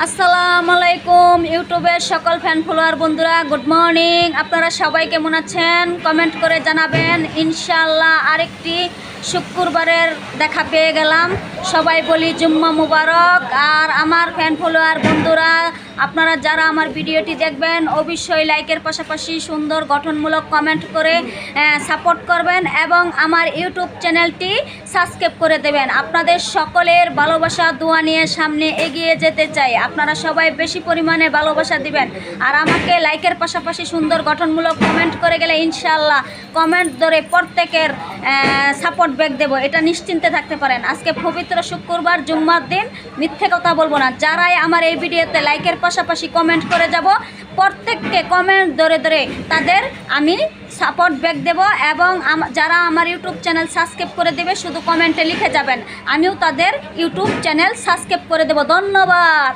আসসালামু আলাইকুম ইউটিউবের সকল ফ্যান ফলোয়ার বন্ধুরা, গুড মর্নিং। আপনারা সবাই কেমন আছেন কমেন্ট করে জানাবেন। ইনশাআল্লাহ আরেকটি শুক্রবারের দেখা পেয়ে গেলাম। সবাই বলি জুম্মা মুবারক। আর আমার ফ্যান ফলোয়ার বন্ধুরা, আপনারা যারা আমার ভিডিওটি দেখবেন অবশ্যই লাইকের পাশাপাশি সুন্দর গঠনমূলক কমেন্ট করে সাপোর্ট করবেন এবং আমার ইউটিউব চ্যানেলটি সাবস্ক্রাইব করে দেবেন। আপনাদের সকলের ভালোবাসা দোয়া নিয়ে সামনে এগিয়ে যেতে চাই। আপনারা সবাই বেশি পরিমাণে ভালোবাসা দিবেন আর আমাকে লাইকের পাশাপাশি সুন্দর গঠনমূলক কমেন্ট করে গেলে ইনশাআল্লাহ কমেন্ট ধরে প্রত্যেকের সাপোর্ট ব্যাক দেবো, এটা নিশ্চিন্তে থাকতে পারেন। আজকে পবিত্র শুক্রবার, জুম্মার দিন, মিথ্যে কথা বলবো না। যারাই আমার এই ভিডিওতে লাইকের পাশাপাশি কমেন্ট করে যাব, প্রত্যেককে কমেন্ট ধরে ধরে তাদের আমি সাপোর্ট ব্যাক দেব এবং যারা আমার ইউটিউব চ্যানেল সাবস্ক্রাইব করে দেবে শুধু কমেন্টে লিখে যাবেন, আমিও তাদের ইউটিউব চ্যানেল সাবস্ক্রাইব করে দেব। ধন্যবাদ।